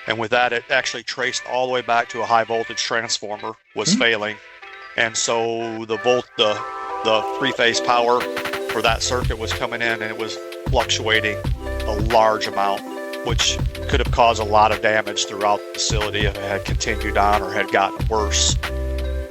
And with that, it actually traced all the way back to a high voltage transformer was failing. And so the three-phase power for that circuit was coming in, and it was fluctuating a large amount, which could have caused a lot of damage throughout the facility if it had continued on or had gotten worse.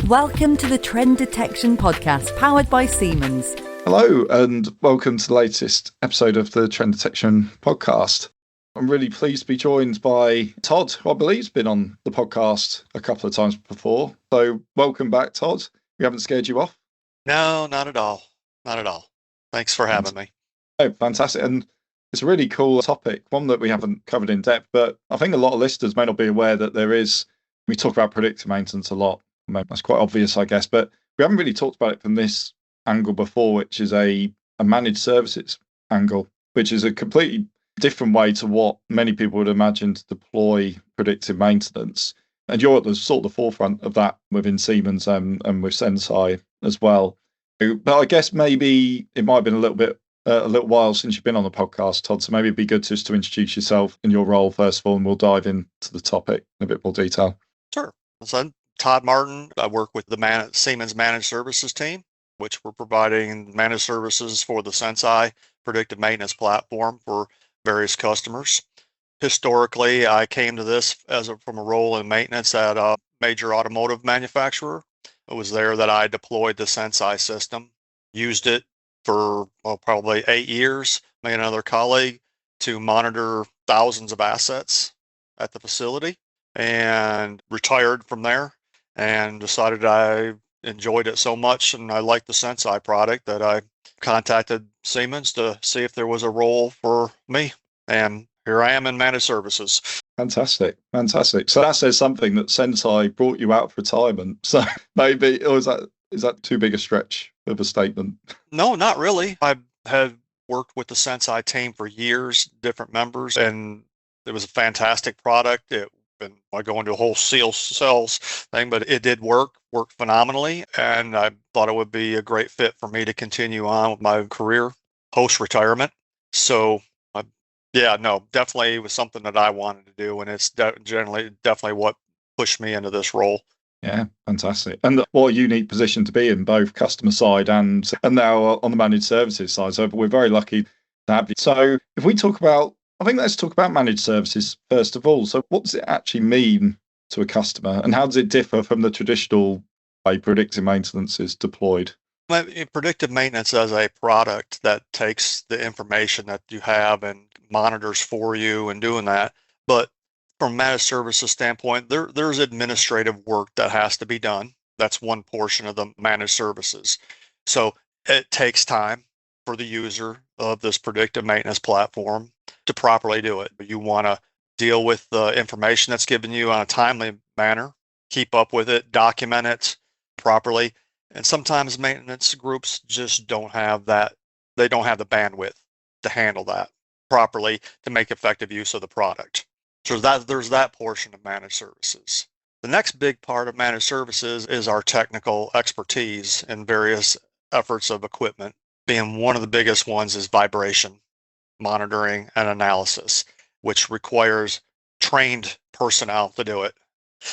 Welcome to the Trend Detection Podcast, powered by Siemens. Hello, and welcome to the latest episode of the Trend Detection Podcast. I'm really pleased to be joined by Todd, who I believe has been on the podcast a couple of times before. So welcome back, Todd. We haven't scared you off? No, not at all. Not at all. Thanks for having me. Oh, fantastic. And it's a really cool topic, one that we haven't covered in depth, but I think a lot of listeners may not be aware that we talk about predictive maintenance a lot. That's quite obvious, I guess, but we haven't really talked about it from this angle before, which is a managed services angle, which is a completely different way to what many people would imagine to deploy predictive maintenance. And you're at the sort of the forefront of that within Siemens and with Senseye as well. But I guess maybe it might have been a little while since you've been on the podcast, Todd, so maybe it'd be good just to introduce yourself and your role first of all, and we'll dive into the topic in a bit more detail. Sure. So I'm Todd Martin. I work with the Siemens Managed Services team, which we're providing managed services for the Senseye Predictive Maintenance platform for various customers. Historically, I came to this from a role in maintenance at a major automotive manufacturer. It was there that I deployed the Senseye system, used it for probably 8 years, me and another colleague, to monitor thousands of assets at the facility, and retired from there and decided I enjoyed it so much and I liked the Senseye product that I contacted Siemens to see if there was a role for me. And here I am in managed services. Fantastic. So that says something that Senseye brought you out of retirement. So maybe, or is that too big a stretch of a statement? No, not really. I had worked with the Senseye team for years, different members, and it was a fantastic product. I go into a whole sales thing, but it did work phenomenally, and I thought it would be a great fit for me to continue on with my career post-retirement. So, definitely it was something that I wanted to do, and it's definitely what pushed me into this role. Yeah, fantastic. And what a unique position to be in, both customer side and now on the managed services side. So we're very lucky to have you. So if we let's talk about managed services first of all. So what does it actually mean to a customer, and how does it differ from the traditional way predictive maintenance is deployed? Predictive maintenance as a product that takes the information that you have and monitors for you and doing that. But from a managed services standpoint, there's administrative work that has to be done. That's one portion of the managed services. So it takes time for the user of this predictive maintenance platform to properly do it. You want to deal with the information that's given you on a timely manner, keep up with it, document it properly. And sometimes maintenance groups just don't have that. They don't have the bandwidth to handle that properly to make effective use of the product. So there's that portion of managed services. The next big part of managed services is our technical expertise in various efforts of equipment. Being one of the biggest ones is vibration monitoring and analysis, which requires trained personnel to do it.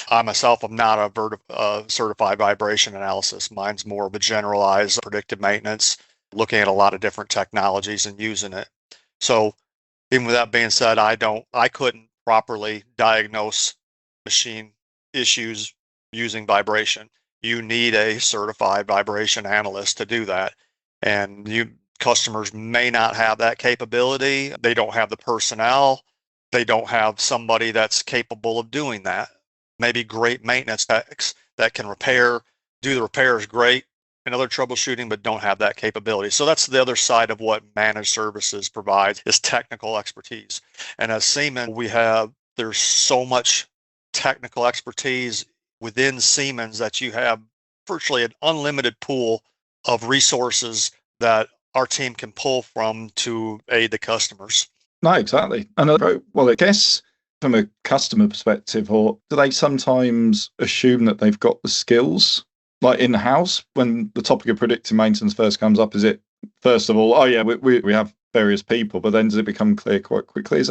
I myself am not a certified vibration analysis. Mine's more of a generalized predictive maintenance, looking at a lot of different technologies and using it. So even with that being said, I couldn't properly diagnose machine issues using vibration. You need a certified vibration analyst to do that. And customers may not have that capability. They don't have the personnel. They don't have somebody that's capable of doing that. Maybe great maintenance techs that can do the repairs great and other troubleshooting, but don't have that capability. So that's the other side of what managed services provides, is technical expertise. And as Siemens, there's so much technical expertise within Siemens that you have virtually an unlimited pool of resources that our team can pull from to aid the customers. No, exactly. And I guess from a customer perspective, or do they sometimes assume that they've got the skills like in-house when the topic of predictive maintenance first comes up? Is it first of all, we have various people, but then does it become clear quite quickly? Is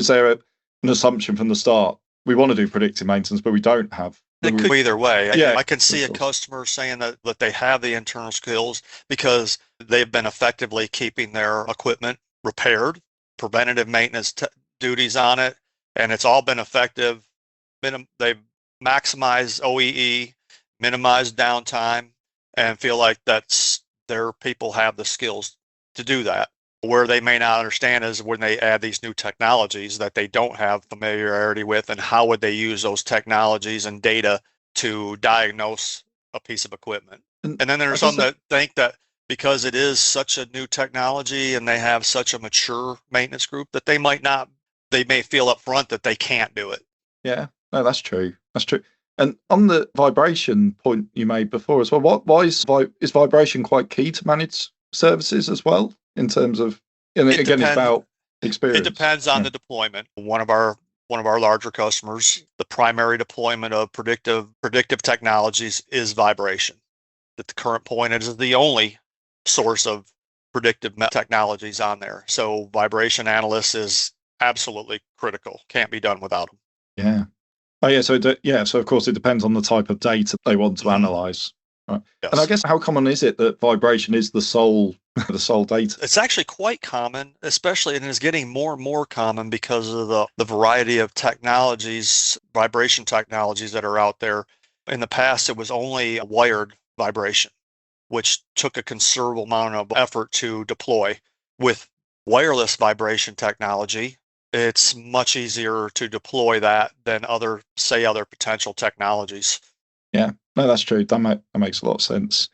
there an assumption from the start we want to do predictive maintenance, but we don't have. It could go either way. Yeah, I can see a customer saying that they have the internal skills because they've been effectively keeping their equipment repaired, preventative maintenance duties on it, and it's all been effective. They've maximized OEE, minimized downtime, and feel like that's their people have the skills to do that. Where they may not understand is when they add these new technologies that they don't have familiarity with, and how would they use those technologies and data to diagnose a piece of equipment. And then there's some that think that because it is such a new technology and they have such a mature maintenance group that they may feel up front that they can't do it. Yeah, no, that's true. That's true. And on the vibration point you made before as well, why is vibration quite key to managed services as well? In terms of, and again, it's about experience. It depends on the deployment. One of our larger customers, the primary deployment of predictive technologies is vibration. At the current point, it is the only source of predictive technologies on there. So vibration analysis is absolutely critical. Can't be done without them. Yeah. Oh yeah. So of course it depends on the type of data they want to analyze. Right. Yes. And I guess how common is it that vibration is the sole data? It's actually quite common, especially, and it's getting more and more common because of the variety of technologies, vibration technologies that are out there. In the past, it was only wired vibration, which took a considerable amount of effort to deploy. With wireless vibration technology, it's much easier to deploy that than other potential technologies. Yeah, no, that's true. That makes a lot of sense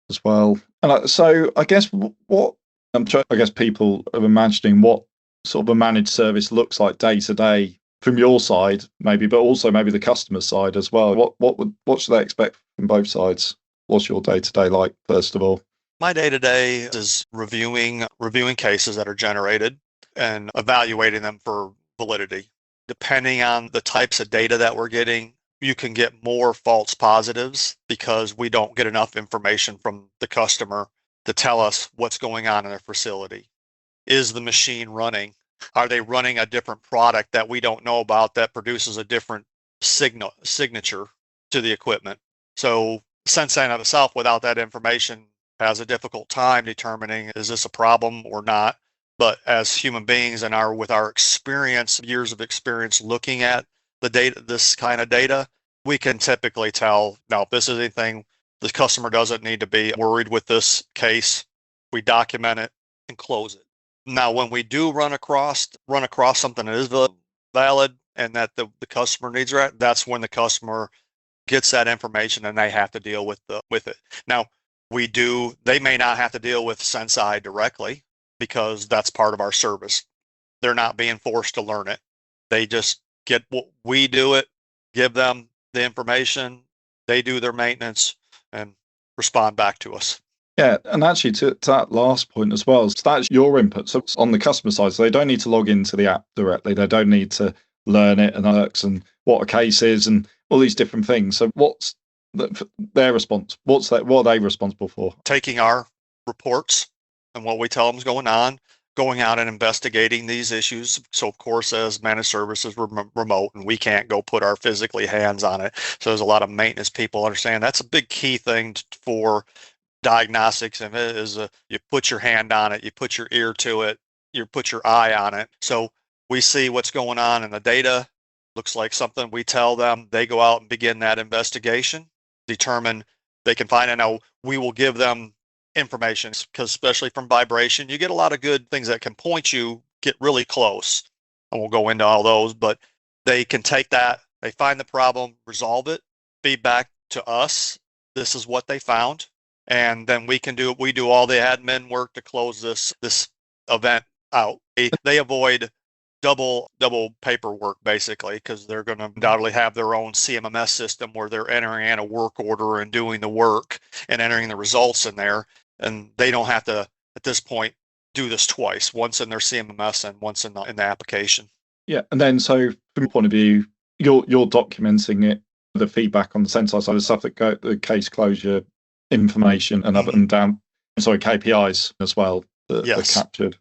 as well. And so I guess people are imagining what sort of a managed service looks like day to day from your side, maybe, but also maybe the customer side as well. What should they expect from both sides? What's your day to day like, first of all? My day to day is reviewing cases that are generated and evaluating them for validity. Depending on the types of data that we're getting, you can get more false positives because we don't get enough information from the customer to tell us what's going on in their facility. Is the machine running? Are they running a different product that we don't know about that produces a different signature to the equipment? So Senseye in of itself, without that information, has a difficult time determining is this a problem or not. But as human beings and with our experience, years of experience looking at the data, this kind of data, we can typically tell, now if this is anything, the customer doesn't need to be worried with this case. We document it and close it. Now, when we do run across something that is valid and that the customer needs it, that's when the customer gets that information and they have to deal with it. Now, they may not have to deal with Senseye directly because that's part of our service. They're not being forced to learn it. They just get what we do it, give them the information, they do their maintenance and respond back to us. Yeah, and actually to that last point as well, so that's your input. So on the customer side, so they don't need to log into the app directly. They don't need to learn it and what a case is and all these different things. So what's their response? What are they responsible for? Taking our reports and what we tell them is going on, going out and investigating these issues. So of course, as managed services, we're remote and we can't go put our physically hands on it. So there's a lot of maintenance people understand that's a big key thing for diagnostics, and it is you put your hand on it, you put your ear to it, you put your eye on it. So we see what's going on in the data. Looks like something, we tell them, they go out and begin that investigation, determine they can find it. Now we will give them information because especially from vibration, you get a lot of good things that can point you, get really close, and we'll go into all those, but they can take that, they find the problem, resolve it, feedback to us, this is what they found, and then we do all the admin work to close this event out. They avoid double paperwork basically because they're going to undoubtedly have their own CMMS system where they're entering in a work order and doing the work and entering the results in there, and they don't have to at this point do this twice, once in their CMMS and once in the application. Yeah, and then so from your point of view, you're documenting it, the feedback on the Senseye side, the stuff that the case closure information and up and down, KPIs as well that are captured.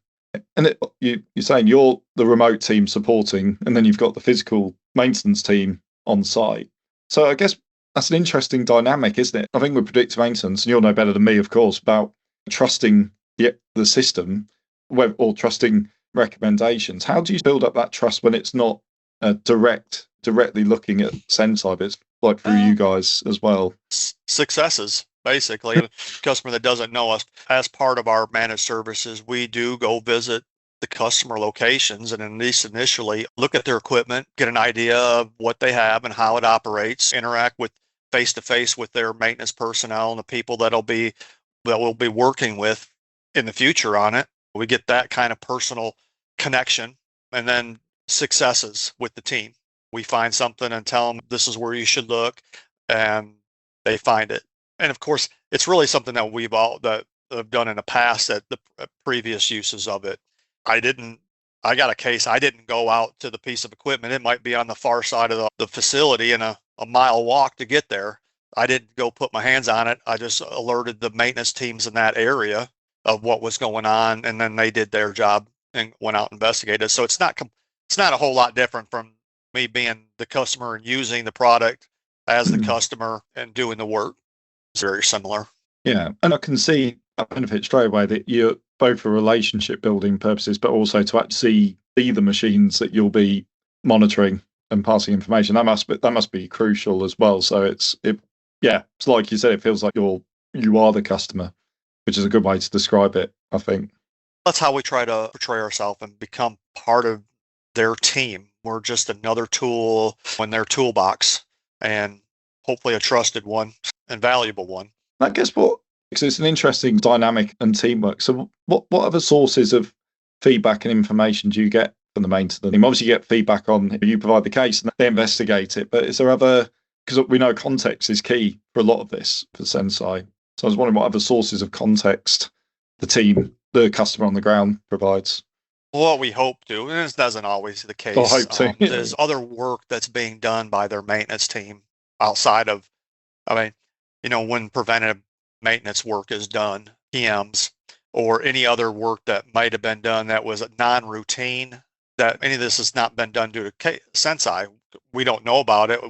And you're saying you're the remote team supporting, and then you've got the physical maintenance team on site. So I guess that's an interesting dynamic, isn't it? I think with predictive maintenance, and you'll know better than me, of course, about trusting the system or trusting recommendations. How do you build up that trust when it's not directly looking at Senseye, but it's like through you guys as well? Successes, basically. A customer that doesn't know us, as part of our managed services, we do go visit the customer locations and at least initially look at their equipment, get an idea of what they have and how it operates, interact with face to face with their maintenance personnel and the people that we'll be working with in the future on it. We get that kind of personal connection, and then successes with the team. We find something and tell them this is where you should look, and they find it. And of course, it's really something that we've all that have done in the past at the previous uses of it. I got a case. I didn't go out to the piece of equipment. It might be on the far side of the facility and a mile walk to get there. I didn't go put my hands on it. I just alerted the maintenance teams in that area of what was going on, and then they did their job and went out and investigated. So it's not a whole lot different from me being the customer and using the product as the customer and doing the work. It's very similar. Yeah, and I can see a benefit straight away that you're both for relationship building purposes, but also to actually see the machines that you'll be monitoring and passing information. That must be crucial as well. So it's like you said, it feels like you are the customer, which is a good way to describe it, I think. That's how we try to portray ourselves and become part of their team. We're just another tool in their toolbox, and hopefully a trusted one and valuable one. I guess because it's an interesting dynamic and teamwork. So what other sources of feedback and information do you get from the maintenance team? Obviously you get feedback on, you provide the case and they investigate it, but is there other, because we know context is key for a lot of this for Senseye. So I was wondering what other sources of context the team, the customer on the ground provides. What we hope to, and this isn't always the case, there's other work that's being done by their maintenance team outside of, when preventative maintenance work is done, PMs, or any other work that might have been done that was non-routine, that any of this has not been done due to Senseye. We don't know about it.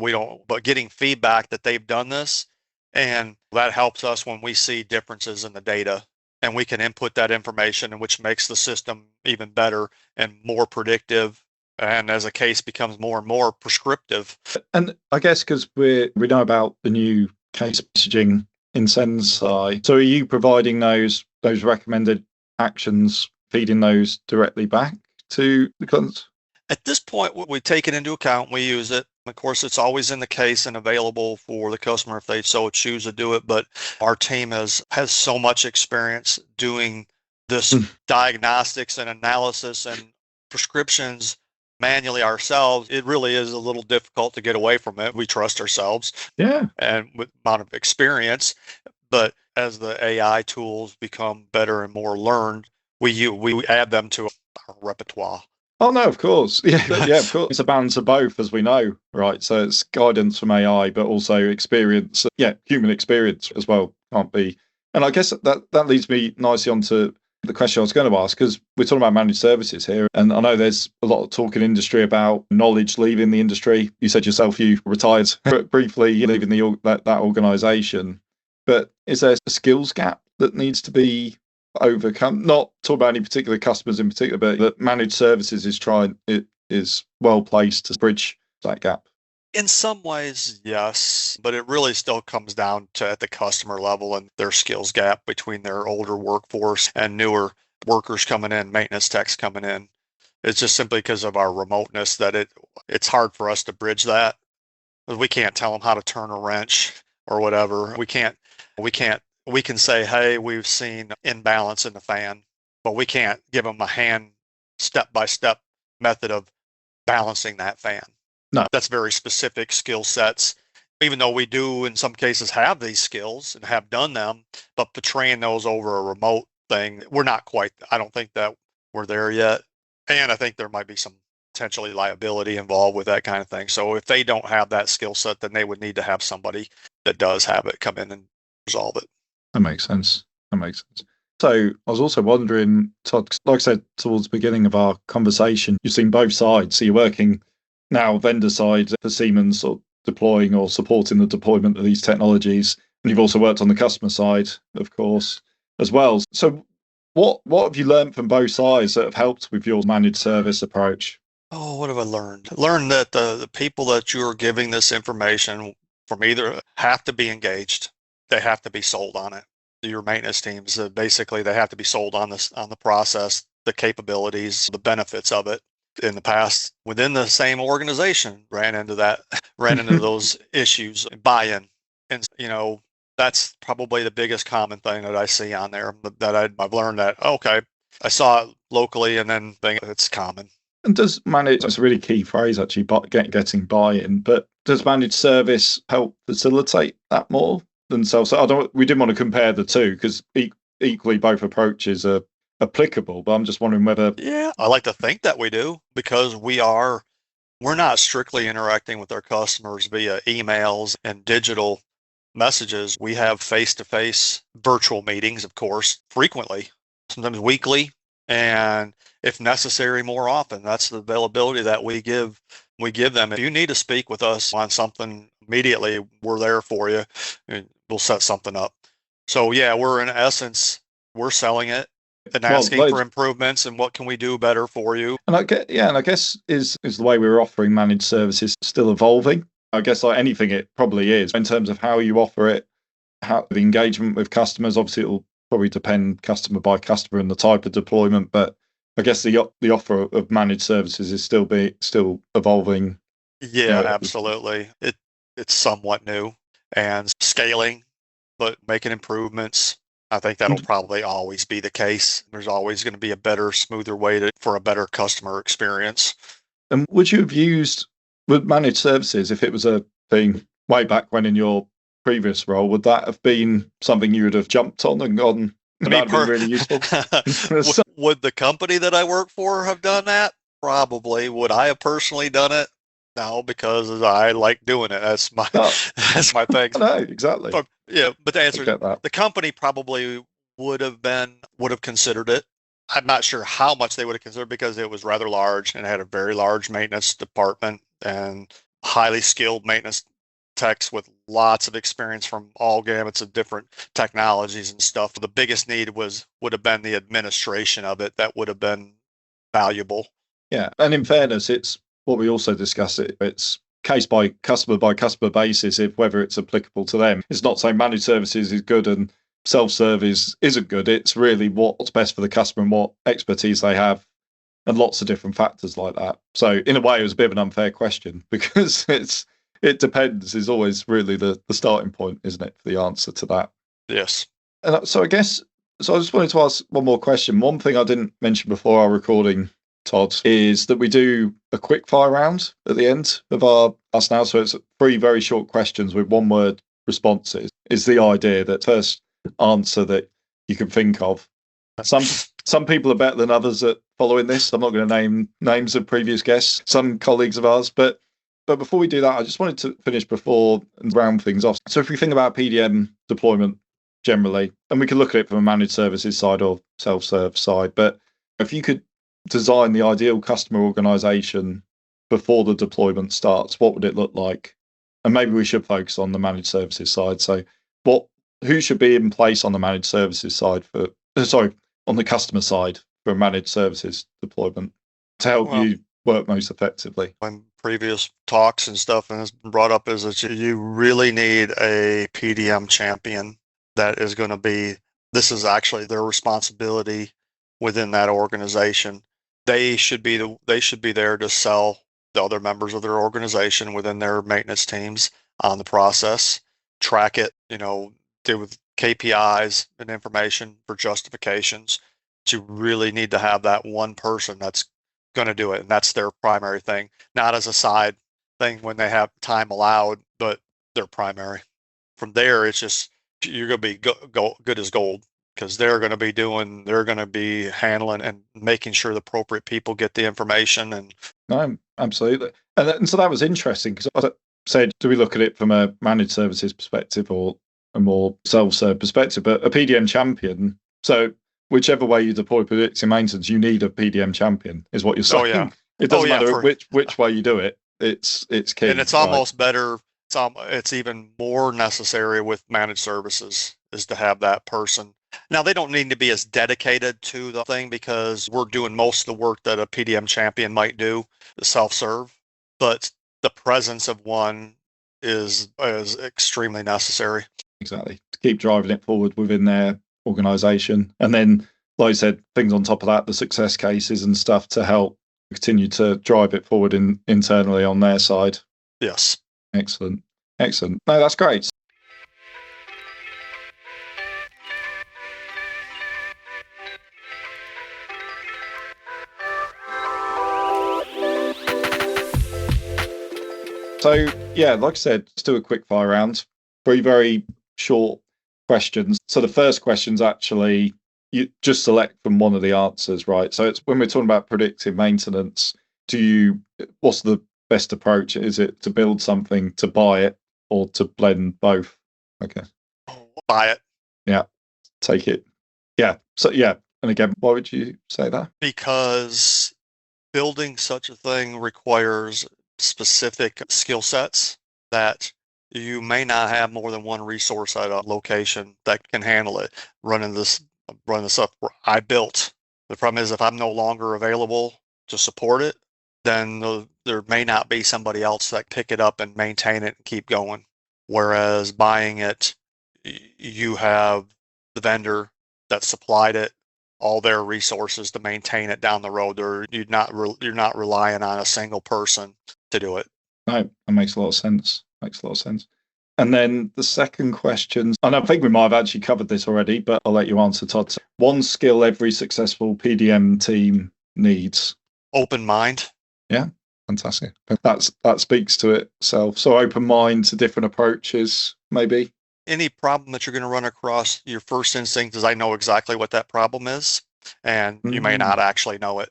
But getting feedback that they've done this, and that helps us when we see differences in the data, and we can input that information, which makes the system even better and more predictive. And as a case becomes more and more prescriptive. And I guess because we know about the new case messaging in Senseye, so are you providing those recommended actions, feeding those directly back to the clients? At this point, we take it into account. We use it. Of course, it's always in the case and available for the customer if they so choose to do it. But our team has so much experience doing this diagnostics and analysis and prescriptions manually ourselves. It really is a little difficult to get away from it. We trust ourselves, and with amount of experience. But as the AI tools become better and more learned, we add them to our repertoire. Oh no, of course, yeah, of course. It's a balance of both, as we know, right? So it's guidance from AI, but also experience, human experience as well. Can't be. And I guess that leads me nicely onto the question I was going to ask, because we're talking about managed services here, and I know there's a lot of talk in industry about knowledge leaving the industry. You said yourself you retired briefly, leaving that organisation. But is there a skills gap that needs to be overcome? Not talk about any particular customers in particular, but that managed services is well placed to bridge that gap. In some ways, yes, but it really still comes down to at the customer level and their skills gap between their older workforce and newer workers coming in, maintenance techs coming in. It's just simply because of our remoteness that it's hard for us to bridge that. We can't tell them how to turn a wrench or whatever. We can say, hey, we've seen imbalance in the fan, but we can't give them a hand step-by-step method of balancing that fan. No. That's very specific skill sets, even though we do in some cases have these skills and have done them, but portraying those over a remote thing, we're not quite, I don't think that we're there yet. And I think there might be some potentially liability involved with that kind of thing. So if they don't have that skill set, then they would need to have somebody that does have it come in and resolve it. That makes sense. So I was also wondering, Todd, like I said towards the beginning of our conversation, you've seen both sides. So you're working now vendor side for Siemens or deploying or supporting the deployment of these technologies. And you've also worked on the customer side, of course, as well. So what have you learned from both sides that have helped with your managed service approach? Oh, what have I learned? Learned that the people that you are giving this information from either have to be engaged. They have to be sold on it. Your maintenance teams, basically, they have to be sold on the process, the capabilities, the benefits of it. In the past, within the same organization, ran into those issues, buy-in, and that's probably the biggest common thing that I see on there. That I've learned that okay, I saw it locally, and then it's common. And does manage, that's a really key phrase actually, getting buy-in, but does managed service help facilitate that more than self-serve? We didn't want to compare the two because equally both approaches are applicable, but I'm just wondering whether... Yeah, I like to think that we do because we're not strictly interacting with our customers via emails and digital messages. We have face-to-face virtual meetings, of course, frequently, sometimes weekly, and if necessary, more often. That's the availability that we give them. If you need to speak with us on something immediately, we're there for you. We'll set something up. So yeah, we're selling it and asking for improvements and what can we do better for you. And I guess is the way we're offering managed services still evolving. I guess like anything, it probably is in terms of how you offer it, how the engagement with customers. Obviously, it'll probably depend customer by customer and the type of deployment, but I guess the offer of managed services is still evolving. Yeah, absolutely. It's somewhat new and scaling, but making improvements. I think that'll probably always be the case. There's always going to be a better, smoother way for a better customer experience. And would you have used with managed services if it was a thing way back when in your previous role? Would that have been something you would have jumped on and gone? That'd be really useful. Would the company that I work for have done that? Probably. Would I have personally done it? No, because I like doing it. That's my thing. No, exactly. But to answer the company probably would have considered it. I'm not sure how much they would have considered because it was rather large and it had a very large maintenance department and highly skilled maintenance techs with lots of experience from all gamuts of different technologies and stuff. The biggest need would have been the administration of it. That would have been valuable. Yeah, and in fairness, it's what we also discuss. It's case by customer basis if whether it's applicable to them. It's not saying managed services is good and self-service isn't good. It's really what's best for the customer and what expertise they have, and lots of different factors like that. So in a way, it was a bit of an unfair question because it depends is always really the starting point, isn't it, for the answer to that? Yes. And so I just wanted to ask one more question. One thing I didn't mention before our recording, Todd, is that we do a quick fire round at the end of us now. So it's 3 very short questions with 1-word responses. Is the idea that first answer that you can think of. Some people are better than others at following this. I'm not going to name names of previous guests, some colleagues of ours, but before we do that, I just wanted to finish before and round things off. So if we think about PdM deployment generally, and we can look at it from a managed services side or self-serve side, but if you could design the ideal customer organization before the deployment starts, what would it look like? And maybe we should focus on the managed services side. So who should be in place on the managed services side on the customer side for a managed services deployment to help you work most effectively? In previous talks and stuff, and it's been brought up, is that you really need a PdM champion that is going to be, this is actually their responsibility within that organization. They should be there to sell the other members of their organization within their maintenance teams on the process, track it, deal with KPIs and information for justifications. But you really need to have that one person that's going to do it, and that's their primary thing, not as a side thing when they have time allowed, but their primary. From there, it's just you're going to be good as gold because they're going to be handling and making sure the appropriate people get the information. And no, absolutely. And so that was interesting because I said, do we look at it from a managed services perspective or a more self-serve perspective? But a PdM champion, so whichever way you deploy predictive maintenance, you need a PdM champion, is what you're saying. Oh, yeah. It doesn't matter which way you do it. it's key. And it's almost better. It's even more necessary with managed services is to have that person. Now, they don't need to be as dedicated to the thing because we're doing most of the work that a PdM champion might do, self-serve, but the presence of one is extremely necessary. Exactly. To keep driving it forward within their organization. And then, like I said, things on top of that, the success cases and stuff to help continue to drive it forward internally on their side. Yes. Excellent. Excellent. No, that's great. So, yeah, like I said, let's do a quick fire round. 3 very short questions. So the first question's actually, you just select from one of the answers, right? So it's when we're talking about predictive maintenance, what's the best approach? Is it to build something, to buy it, or to blend both? Okay. Buy it. Yeah. Take it. Yeah. So, yeah. And again, why would you say that? Because building such a thing requires specific skill sets that you may not have more than one resource at a location that can handle it. Run this up I built. The problem is if I'm no longer available to support it, then there may not be somebody else that pick it up and maintain it and keep going. Whereas buying it, you have the vendor that supplied it, all their resources to maintain it down the road. You're not relying on a single person to do it. No, that makes a lot of sense. And then the second question, and I think we might have actually covered this already, but I'll let you answer, Todd. One skill every successful PdM team needs. Open mind. Yeah, fantastic. That speaks to itself. So open mind to different approaches, maybe. Any problem that you're going to run across, your first instinct is I know exactly what that problem is, and you may not actually know it.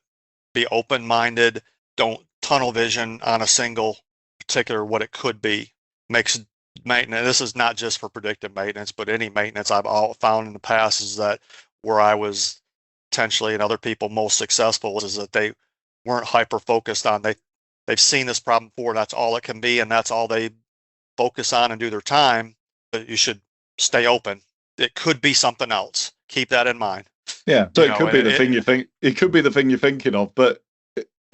Be open-minded. Don't tunnel vision on a single particular what it could be. Makes maintenance. This is not just for predictive maintenance, but any maintenance I've found in the past is that where I was potentially and other people most successful is that they weren't hyper focused on they've seen this problem before. That's all it can be, and that's all they focus on and do their time. But you should stay open. It could be something else. Keep that in mind. Yeah. So it could be the thing you think. It could be the thing you're thinking of, but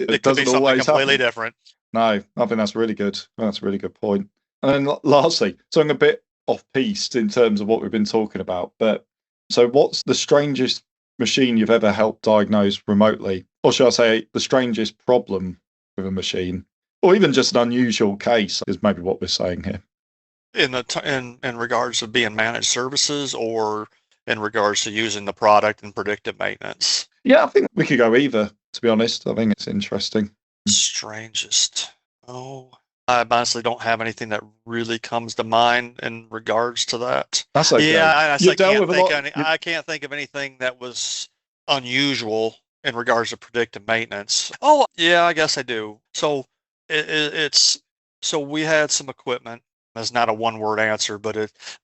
it doesn't always something completely happen. Different. No, I think that's really good. That's a really good point. And then lastly, something a bit off-piste in terms of what we've been talking about. But so what's the strangest machine you've ever helped diagnose remotely? Or should I say the strangest problem with a machine? Or even just an unusual case is maybe what we're saying here. In regards to being managed services or in regards to using the product and predictive maintenance? Yeah, I think we could go either, to be honest. I think it's interesting. Strangest. Oh, I honestly don't have anything that really comes to mind in regards to that. That's okay. Yeah, I can't think of anything that was unusual in regards to predictive maintenance. Oh, yeah, I guess I do. So so we had some equipment. That's not a one-word answer, but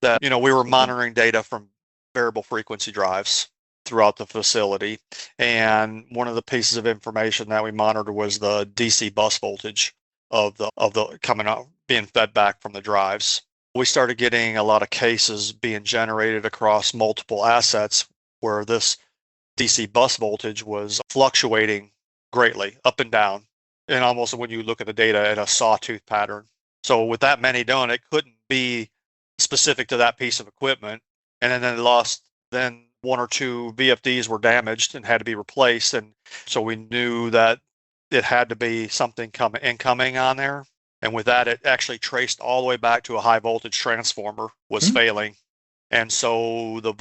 we were monitoring data from variable frequency drives throughout the facility, and one of the pieces of information that we monitored was the DC bus voltage of the coming out being fed back from the drives. We started getting a lot of cases being generated across multiple assets where this DC bus voltage was fluctuating greatly up and down, and almost when you look at the data in a sawtooth pattern. So with that many done, it couldn't be specific to that piece of equipment. And then 1 or 2 VFDs were damaged and had to be replaced. And so we knew that it had to be something incoming on there. And with that, it actually traced all the way back to a high voltage transformer was failing. And so the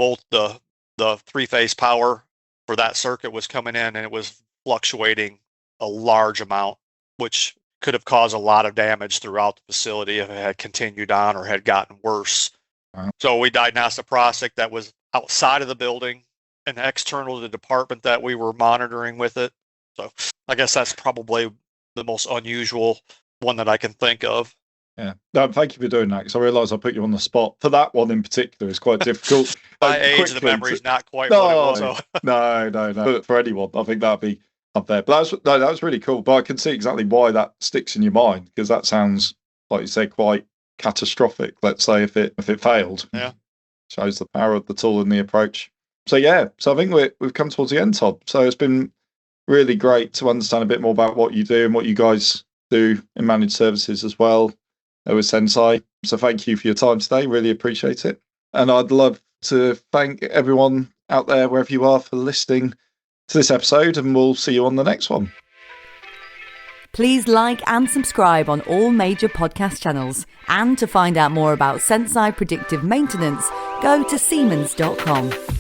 3-phase power for that circuit was coming in and it was fluctuating a large amount, which could have caused a lot of damage throughout the facility if it had continued on or had gotten worse. Wow. So we diagnosed a process that was outside of the building and external to the department that we were monitoring with it. So I guess that's probably the most unusual one that I can think of. Yeah. No, thank you for doing that, because I realise I put you on the spot. For that one in particular, it's quite difficult. My age, the memory's not quite what it was. So. No. But for anyone, I think that'd be up there. But that was really cool. But I can see exactly why that sticks in your mind, because that sounds, like you said, quite catastrophic. Let's say if it failed. Yeah, shows the power of the tool and the approach. So so I think we've come towards the end, Todd. So it's been really great to understand a bit more about what you do and what you guys do in managed services as well with Senseye. So thank you for your time today. Really appreciate it. And I'd love to thank everyone out there, wherever you are, for listening to this episode, and we'll see you on the next one. Please like and subscribe on all major podcast channels. And to find out more about Senseye Predictive Maintenance, go to Siemens.com.